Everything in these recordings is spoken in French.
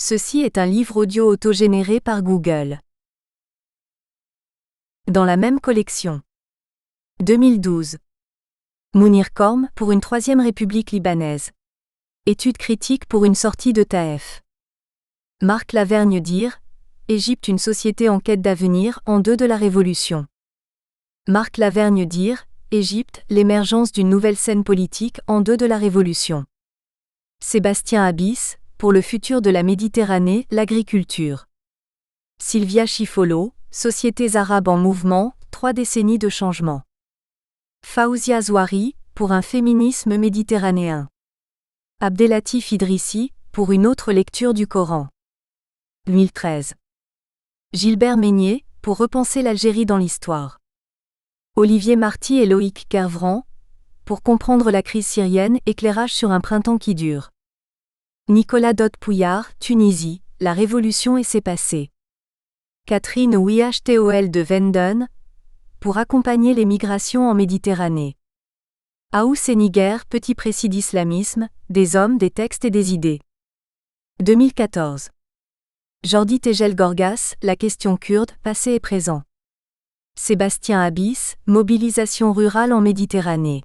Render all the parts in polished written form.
Ceci est un livre audio autogénéré par Google. Dans la même collection. 2012. Mounir Korm pour une troisième république libanaise. Étude critique pour une sortie de Taef. Marc Lavergne dire Égypte une société en quête d'avenir en deux de la Révolution. Marc Lavergne dire Égypte, l'émergence d'une nouvelle scène politique en deux de la Révolution. Sébastien Abyss, pour le futur de la Méditerranée, l'agriculture. Sylvia Chifolo, Sociétés arabes en mouvement, 3 décennies de changement. Faouzia Zouari, pour un féminisme méditerranéen. Abdelatif Idrissi, pour une autre lecture du Coran. 2013. Gilbert Meignet, pour repenser l'Algérie dans l'histoire. Olivier Marty et Loïc Kervran, pour comprendre la crise syrienne, éclairage sur un printemps qui dure. Nicolas Dott-Pouillard, Tunisie, la révolution et ses passés. Catherine Wihtol de Venden, pour accompagner les migrations en Méditerranée. Aous et Niger, petit précis d'islamisme, des hommes, des textes et des idées. 2014. Jordi Tegel-Gorgas, la question kurde, passé et présent. Sébastien Abyss, mobilisation rurale en Méditerranée.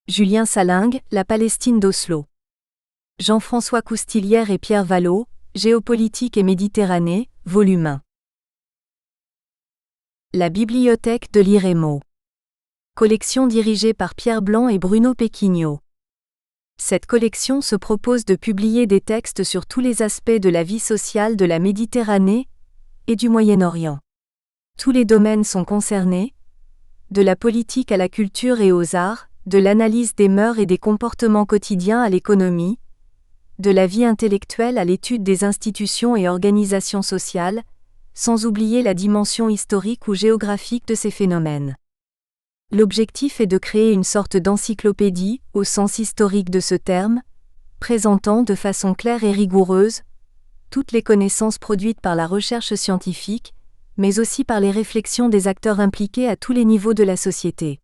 Julien Salingue, la Palestine d'Oslo. Jean-François Coustillière et Pierre Vallot, Géopolitique et Méditerranée, volume 1. La bibliothèque de l'IREMO. Collection dirigée par Pierre Blanc et Bruno Pequignot. Cette collection se propose de publier des textes sur tous les aspects de la vie sociale de la Méditerranée et du Moyen-Orient. Tous les domaines sont concernés, de la politique à la culture et aux arts, de l'analyse des mœurs et des comportements quotidiens à l'économie, de la vie intellectuelle à l'étude des institutions et organisations sociales, sans oublier la dimension historique ou géographique de ces phénomènes. L'objectif est de créer une sorte d'encyclopédie, au sens historique de ce terme, présentant de façon claire et rigoureuse toutes les connaissances produites par la recherche scientifique, mais aussi par les réflexions des acteurs impliqués à tous les niveaux de la société.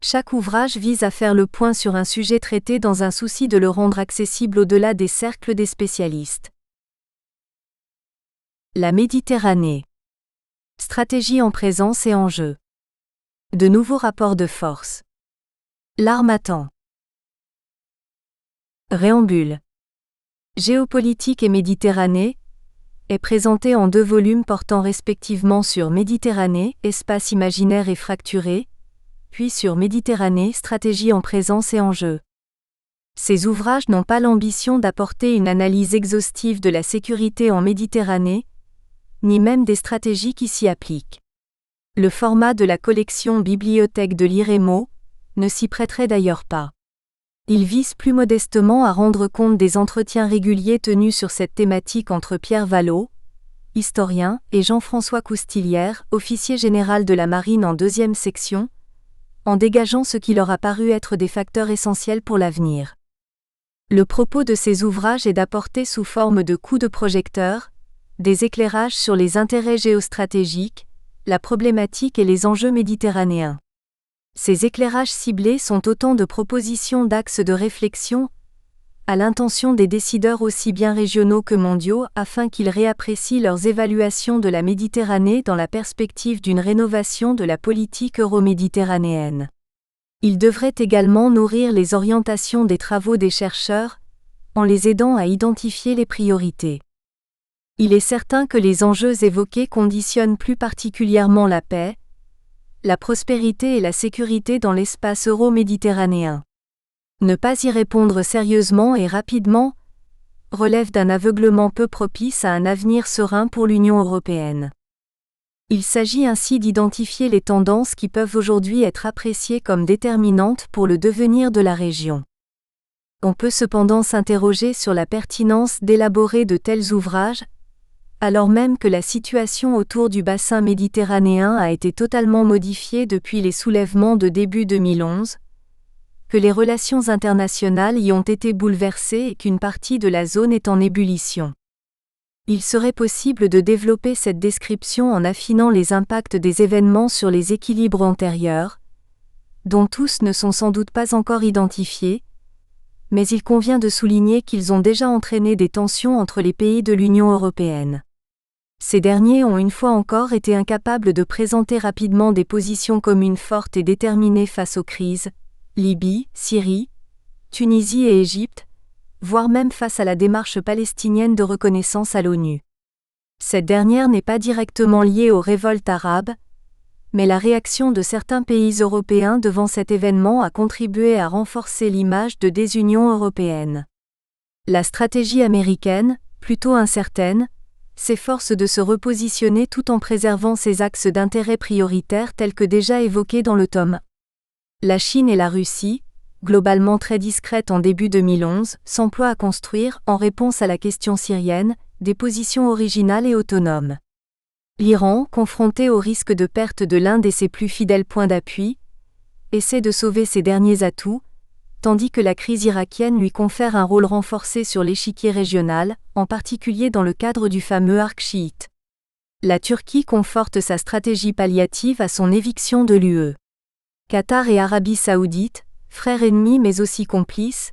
Chaque ouvrage vise à faire le point sur un sujet traité dans un souci de le rendre accessible au-delà des cercles des spécialistes. La Méditerranée. Stratégie en présence et en jeu. De nouveaux rapports de force. L'Harmattan. Réambule. Géopolitique et Méditerranée est présenté en 2 volumes portant respectivement sur Méditerranée, espace imaginaire et fracturé, puis sur Méditerranée, stratégie en présence et en jeu. Ces ouvrages n'ont pas l'ambition d'apporter une analyse exhaustive de la sécurité en Méditerranée, ni même des stratégies qui s'y appliquent. Le format de la collection Bibliothèque de l'IREMO ne s'y prêterait d'ailleurs pas. Il vise plus modestement à rendre compte des entretiens réguliers tenus sur cette thématique entre Pierre Vallot, historien, et Jean-François Coustillière, officier général de la Marine en 2e section, en dégageant ce qui leur a paru être des facteurs essentiels pour l'avenir. Le propos de ces ouvrages est d'apporter sous forme de coups de projecteur des éclairages sur les intérêts géostratégiques, la problématique et les enjeux méditerranéens. Ces éclairages ciblés sont autant de propositions d'axes de réflexion à l'intention des décideurs aussi bien régionaux que mondiaux afin qu'ils réapprécient leurs évaluations de la Méditerranée dans la perspective d'une rénovation de la politique euro-méditerranéenne. Ils devraient également nourrir les orientations des travaux des chercheurs, en les aidant à identifier les priorités. Il est certain que les enjeux évoqués conditionnent plus particulièrement la paix, la prospérité et la sécurité dans l'espace euro-méditerranéen. Ne pas y répondre sérieusement et rapidement relève d'un aveuglement peu propice à un avenir serein pour l'Union européenne. Il s'agit ainsi d'identifier les tendances qui peuvent aujourd'hui être appréciées comme déterminantes pour le devenir de la région. On peut cependant s'interroger sur la pertinence d'élaborer de tels ouvrages, alors même que la situation autour du bassin méditerranéen a été totalement modifiée depuis les soulèvements de début 2011, que les relations internationales y ont été bouleversées et qu'une partie de la zone est en ébullition. Il serait possible de développer cette description en affinant les impacts des événements sur les équilibres antérieurs, dont tous ne sont sans doute pas encore identifiés, mais il convient de souligner qu'ils ont déjà entraîné des tensions entre les pays de l'Union européenne. Ces derniers ont une fois encore été incapables de présenter rapidement des positions communes fortes et déterminées face aux crises, Libye, Syrie, Tunisie et Égypte, voire même face à la démarche palestinienne de reconnaissance à l'ONU. Cette dernière n'est pas directement liée aux révoltes arabes, mais la réaction de certains pays européens devant cet événement a contribué à renforcer l'image de désunion européenne. La stratégie américaine, plutôt incertaine, s'efforce de se repositionner tout en préservant ses axes d'intérêt prioritaires tels que déjà évoqués dans le tome. La Chine et la Russie, globalement très discrètes en début 2011, s'emploient à construire, en réponse à la question syrienne, des positions originales et autonomes. L'Iran, confronté au risque de perte de l'un de ses plus fidèles points d'appui, essaie de sauver ses derniers atouts, tandis que la crise irakienne lui confère un rôle renforcé sur l'échiquier régional, en particulier dans le cadre du fameux arc chiite. La Turquie conforte sa stratégie palliative à son éviction de l'UE. Qatar et Arabie saoudite, frères ennemis mais aussi complices,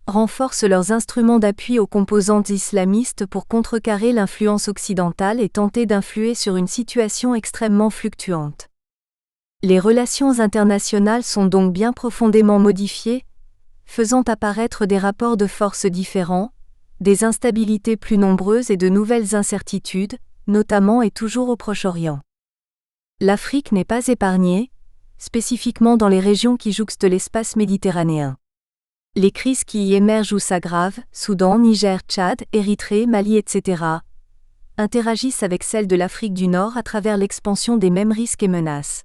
renforcent leurs instruments d'appui aux composantes islamistes pour contrecarrer l'influence occidentale et tenter d'influer sur une situation extrêmement fluctuante. Les relations internationales sont donc bien profondément modifiées, faisant apparaître des rapports de force différents, des instabilités plus nombreuses et de nouvelles incertitudes, notamment et toujours au Proche-Orient. L'Afrique n'est pas épargnée, spécifiquement dans les régions qui jouxtent l'espace méditerranéen. Les crises qui y émergent ou s'aggravent, Soudan, Niger, Tchad, Érythrée, Mali, etc., interagissent avec celles de l'Afrique du Nord à travers l'expansion des mêmes risques et menaces.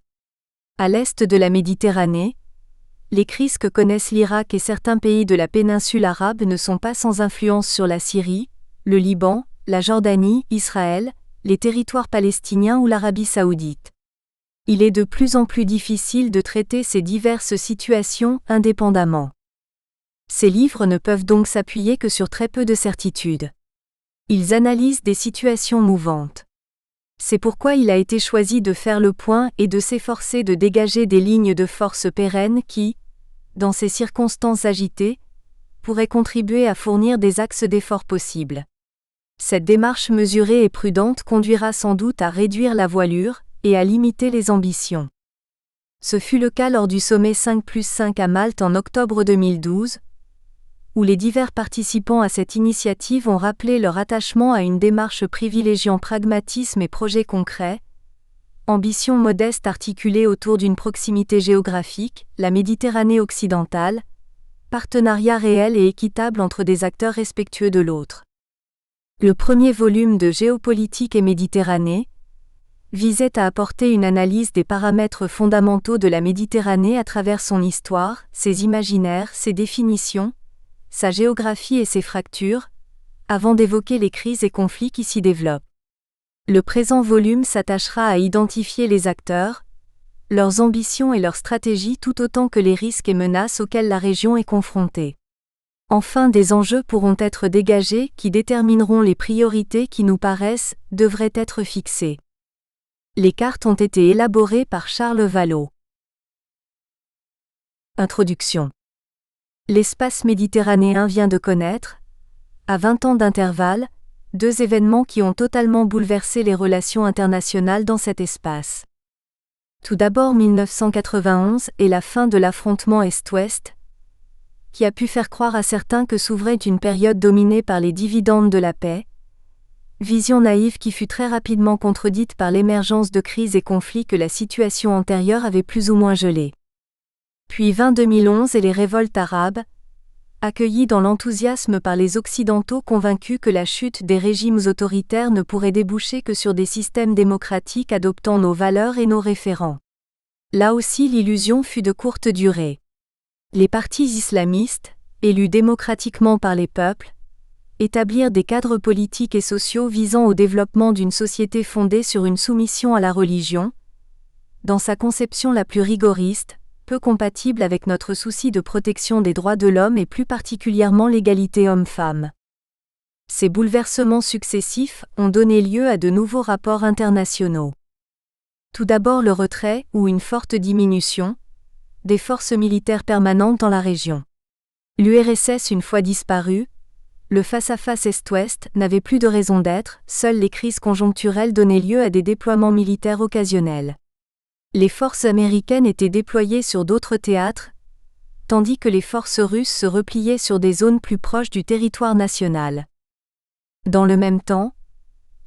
À l'est de la Méditerranée, les crises que connaissent l'Irak et certains pays de la péninsule arabe ne sont pas sans influence sur la Syrie, le Liban, la Jordanie, Israël, les territoires palestiniens ou l'Arabie saoudite. Il est de plus en plus difficile de traiter ces diverses situations indépendamment. Ces livres ne peuvent donc s'appuyer que sur très peu de certitudes. Ils analysent des situations mouvantes. C'est pourquoi il a été choisi de faire le point et de s'efforcer de dégager des lignes de force pérennes qui, dans ces circonstances agitées, pourraient contribuer à fournir des axes d'effort possibles. Cette démarche mesurée et prudente conduira sans doute à réduire la voilure et à limiter les ambitions. Ce fut le cas lors du sommet 5+5 à Malte en octobre 2012, où les divers participants à cette initiative ont rappelé leur attachement à une démarche privilégiant pragmatisme et projets concrets, ambition modeste articulée autour d'une proximité géographique, la Méditerranée occidentale, partenariat réel et équitable entre des acteurs respectueux de l'autre. Le premier volume de Géopolitique et Méditerranée visait à apporter une analyse des paramètres fondamentaux de la Méditerranée à travers son histoire, ses imaginaires, ses définitions, sa géographie et ses fractures, avant d'évoquer les crises et conflits qui s'y développent. Le présent volume s'attachera à identifier les acteurs, leurs ambitions et leurs stratégies tout autant que les risques et menaces auxquels la région est confrontée. Enfin, des enjeux pourront être dégagés qui détermineront les priorités qui nous paraissent devraient être fixées. Les cartes ont été élaborées par Charles Vallot. Introduction. L'espace méditerranéen vient de connaître, à 20 ans d'intervalle, deux événements qui ont totalement bouleversé les relations internationales dans cet espace. Tout d'abord 1991 et la fin de l'affrontement Est-Ouest, qui a pu faire croire à certains que s'ouvrait une période dominée par les dividendes de la paix, vision naïve qui fut très rapidement contredite par l'émergence de crises et conflits que la situation antérieure avait plus ou moins gelés. Puis 2011 et les révoltes arabes, accueillies dans l'enthousiasme par les Occidentaux convaincus que la chute des régimes autoritaires ne pourrait déboucher que sur des systèmes démocratiques adoptant nos valeurs et nos référents. Là aussi l'illusion fut de courte durée. Les partis islamistes, élus démocratiquement par les peuples, établirent des cadres politiques et sociaux visant au développement d'une société fondée sur une soumission à la religion, dans sa conception la plus rigoriste, peu compatible avec notre souci de protection des droits de l'homme et plus particulièrement l'égalité homme-femme. Ces bouleversements successifs ont donné lieu à de nouveaux rapports internationaux. Tout d'abord le retrait, ou une forte diminution, des forces militaires permanentes dans la région. L'URSS une fois disparue, le face-à-face Est-Ouest n'avait plus de raison d'être, seules les crises conjoncturelles donnaient lieu à des déploiements militaires occasionnels. Les forces américaines étaient déployées sur d'autres théâtres, tandis que les forces russes se repliaient sur des zones plus proches du territoire national. Dans le même temps,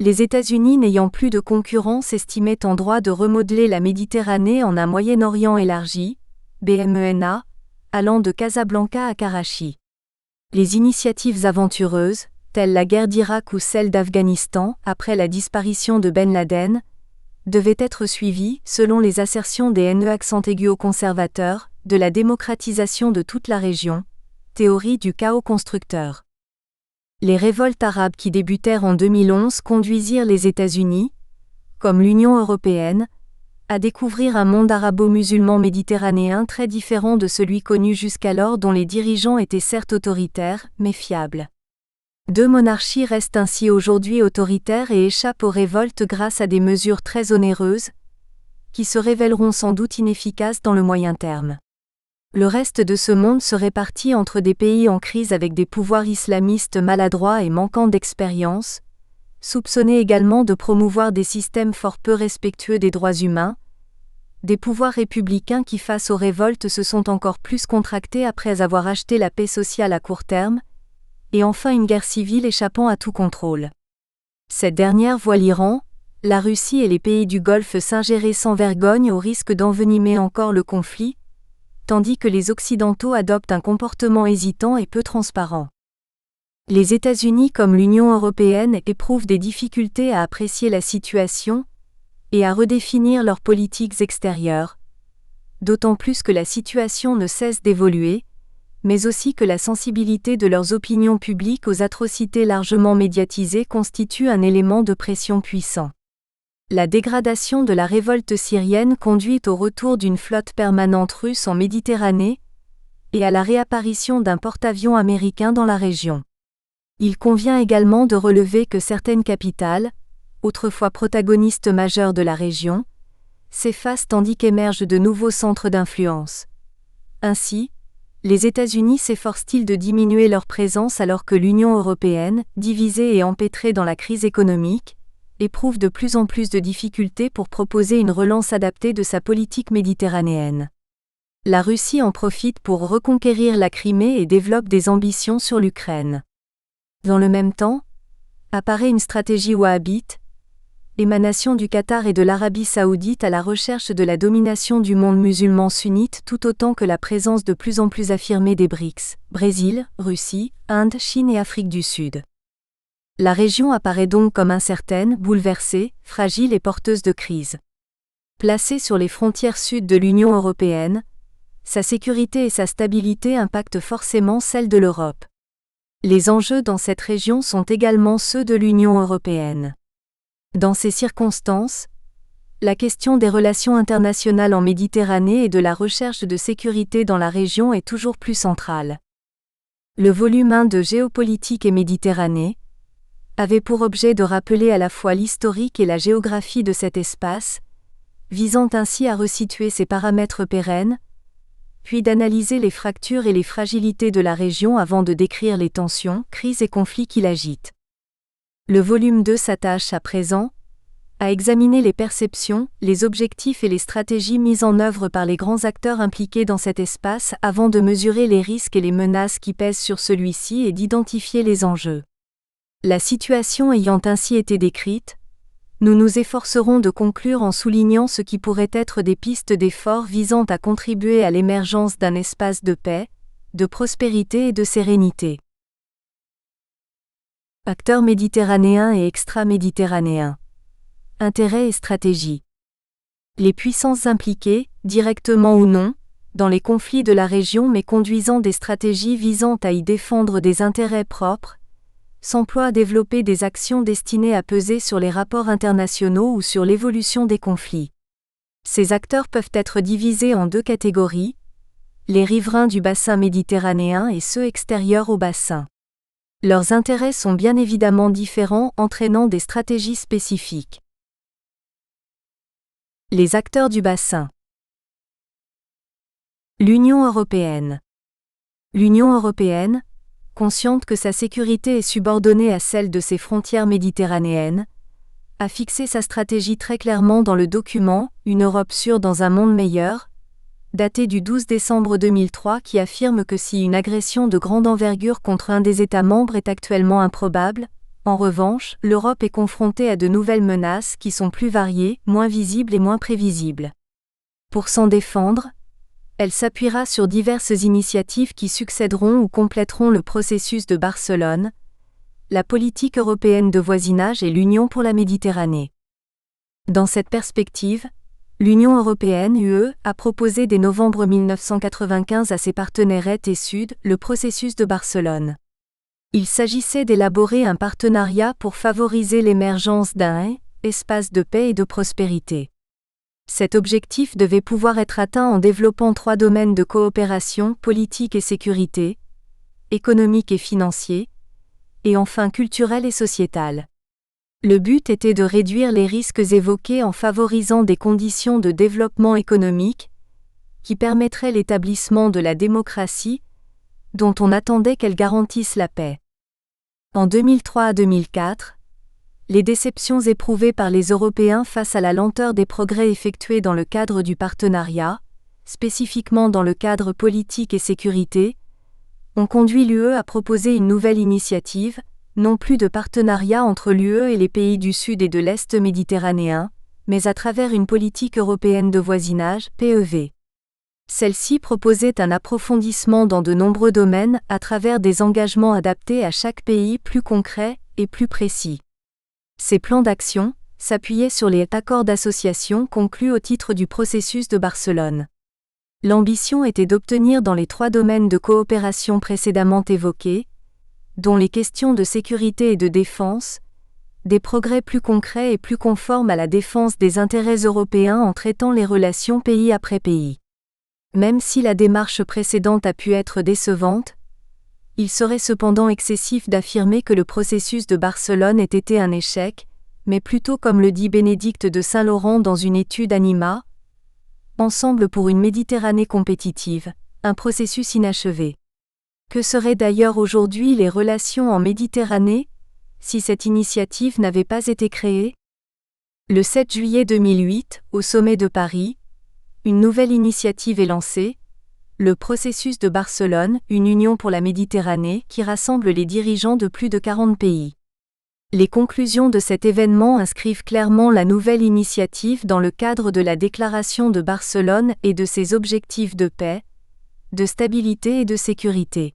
les États-Unis n'ayant plus de concurrence estimaient en droit de remodeler la Méditerranée en un Moyen-Orient élargi, BMENA, allant de Casablanca à Karachi. Les initiatives aventureuses, telles la guerre d'Irak ou celle d'Afghanistan, après la disparition de Ben Laden, devaient être suivies, selon les assertions des néo-conservateurs, de la démocratisation de toute la région, théorie du chaos constructeur. Les révoltes arabes qui débutèrent en 2011 conduisirent les États-Unis, comme l'Union européenne, à découvrir un monde arabo-musulman méditerranéen très différent de celui connu jusqu'alors dont les dirigeants étaient certes autoritaires, mais fiables. Deux monarchies restent ainsi aujourd'hui autoritaires et échappent aux révoltes grâce à des mesures très onéreuses, qui se révéleront sans doute inefficaces dans le moyen terme. Le reste de ce monde se répartit entre des pays en crise avec des pouvoirs islamistes maladroits et manquant d'expérience, soupçonnés également de promouvoir des systèmes fort peu respectueux des droits humains, des pouvoirs républicains qui face aux révoltes se sont encore plus contractés après avoir acheté la paix sociale à court terme, et enfin une guerre civile échappant à tout contrôle. Cette dernière voit l'Iran, la Russie et les pays du Golfe s'ingérer sans vergogne au risque d'envenimer encore le conflit, tandis que les Occidentaux adoptent un comportement hésitant et peu transparent. Les États-Unis comme l'Union européenne éprouvent des difficultés à apprécier la situation et à redéfinir leurs politiques extérieures, d'autant plus que la situation ne cesse d'évoluer, mais aussi que la sensibilité de leurs opinions publiques aux atrocités largement médiatisées constitue un élément de pression puissant. La dégradation de la révolte syrienne conduit au retour d'une flotte permanente russe en Méditerranée et à la réapparition d'un porte-avions américain dans la région. Il convient également de relever que certaines capitales, autrefois protagonistes majeurs de la région, s'effacent tandis qu'émergent de nouveaux centres d'influence. Ainsi, les États-Unis s'efforcent-ils de diminuer leur présence alors que l'Union européenne, divisée et empêtrée dans la crise économique, éprouve de plus en plus de difficultés pour proposer une relance adaptée de sa politique méditerranéenne. La Russie en profite pour reconquérir la Crimée et développe des ambitions sur l'Ukraine. Dans le même temps, apparaît une stratégie wahhabite, émanation du Qatar et de l'Arabie saoudite à la recherche de la domination du monde musulman sunnite tout autant que la présence de plus en plus affirmée des BRICS, Brésil, Russie, Inde, Chine et Afrique du Sud. La région apparaît donc comme incertaine, bouleversée, fragile et porteuse de crise. Placée sur les frontières sud de l'Union européenne, sa sécurité et sa stabilité impactent forcément celle de l'Europe. Les enjeux dans cette région sont également ceux de l'Union européenne. Dans ces circonstances, la question des relations internationales en Méditerranée et de la recherche de sécurité dans la région est toujours plus centrale. Le volume 1 de Géopolitique et Méditerranée avait pour objet de rappeler à la fois l'historique et la géographie de cet espace, visant ainsi à resituer ses paramètres pérennes, puis d'analyser les fractures et les fragilités de la région avant de décrire les tensions, crises et conflits qui l'agitent. Le volume 2 s'attache à présent à examiner les perceptions, les objectifs et les stratégies mises en œuvre par les grands acteurs impliqués dans cet espace avant de mesurer les risques et les menaces qui pèsent sur celui-ci et d'identifier les enjeux. La situation ayant ainsi été décrite, nous nous efforcerons de conclure en soulignant ce qui pourrait être des pistes d'effort visant à contribuer à l'émergence d'un espace de paix, de prospérité et de sérénité. Acteurs méditerranéens et extra-méditerranéens. Intérêts et stratégies. Les puissances impliquées, directement ou non, dans les conflits de la région mais conduisant des stratégies visant à y défendre des intérêts propres, s'emploient à développer des actions destinées à peser sur les rapports internationaux ou sur l'évolution des conflits. Ces acteurs peuvent être divisés en deux catégories, les riverains du bassin méditerranéen et ceux extérieurs au bassin. Leurs intérêts sont bien évidemment différents, entraînant des stratégies spécifiques. Les acteurs du bassin. L'Union européenne. L'Union européenne, consciente que sa sécurité est subordonnée à celle de ses frontières méditerranéennes, a fixé sa stratégie très clairement dans le document « Une Europe sûre dans un monde meilleur », daté du 12 décembre 2003 qui affirme que si une agression de grande envergure contre un des États membres est actuellement improbable, en revanche, l'Europe est confrontée à de nouvelles menaces qui sont plus variées, moins visibles et moins prévisibles. Pour s'en défendre, elle s'appuiera sur diverses initiatives qui succéderont ou compléteront le processus de Barcelone, la politique européenne de voisinage et l'Union pour la Méditerranée. Dans cette perspective, l'Union européenne (UE) a proposé dès novembre 1995 à ses partenaires Est et Sud le processus de Barcelone. Il s'agissait d'élaborer un partenariat pour favoriser l'émergence d'un espace de paix et de prospérité. Cet objectif devait pouvoir être atteint en développant 3 domaines de coopération: politique et sécurité, économique et financier, et enfin culturel et sociétal. Le but était de réduire les risques évoqués en favorisant des conditions de développement économique qui permettraient l'établissement de la démocratie, dont on attendait qu'elle garantisse la paix. En 2003 à 2004, les déceptions éprouvées par les Européens face à la lenteur des progrès effectués dans le cadre du partenariat, spécifiquement dans le cadre politique et sécurité, ont conduit l'UE à proposer une nouvelle initiative, non plus de partenariat entre l'UE et les pays du Sud et de l'Est méditerranéen, mais à travers une politique européenne de voisinage, PEV. Celle-ci proposait un approfondissement dans de nombreux domaines à travers des engagements adaptés à chaque pays plus concrets et plus précis. Ces plans d'action s'appuyaient sur les accords d'association conclus au titre du processus de Barcelone. L'ambition était d'obtenir dans les 3 domaines de coopération précédemment évoqués, dont les questions de sécurité et de défense, des progrès plus concrets et plus conformes à la défense des intérêts européens en traitant les relations pays après pays. Même si la démarche précédente a pu être décevante, il serait cependant excessif d'affirmer que le processus de Barcelone ait été un échec, mais plutôt comme le dit Bénédicte de Saint-Laurent dans une étude Anima, Ensemble pour une Méditerranée compétitive, un processus inachevé. Que seraient d'ailleurs aujourd'hui les relations en Méditerranée, si cette initiative n'avait pas été créée ? Le 7 juillet 2008, au sommet de Paris, une nouvelle initiative est lancée, le processus de Barcelone, une union pour la Méditerranée qui rassemble les dirigeants de plus de 40 pays. Les conclusions de cet événement inscrivent clairement la nouvelle initiative dans le cadre de la déclaration de Barcelone et de ses objectifs de paix, de stabilité et de sécurité.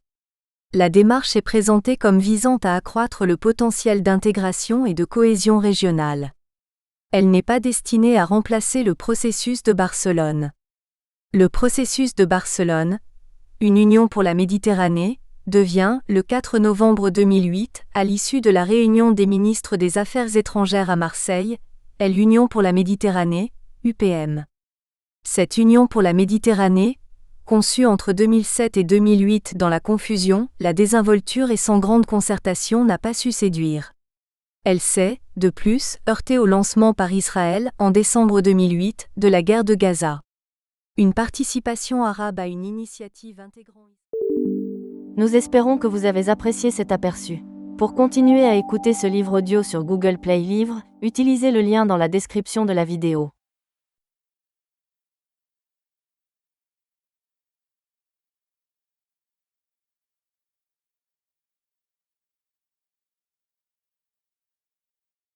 La démarche est présentée comme visant à accroître le potentiel d'intégration et de cohésion régionale. Elle n'est pas destinée à remplacer le processus de Barcelone. Le processus de Barcelone, une union pour la Méditerranée, devient, le 4 novembre 2008, à l'issue de la réunion des ministres des Affaires étrangères à Marseille, l'Union pour la Méditerranée, UPM. Cette Union pour la Méditerranée, conçue entre 2007 et 2008 dans la confusion, la désinvolture et sans grande concertation n'a pas su séduire. Elle s'est, de plus, heurtée au lancement par Israël, en décembre 2008, de la guerre de Gaza. Une participation arabe à une initiative intégrant... Nous espérons que vous avez apprécié cet aperçu. Pour continuer à écouter ce livre audio sur Google Play Livres, utilisez le lien dans la description de la vidéo.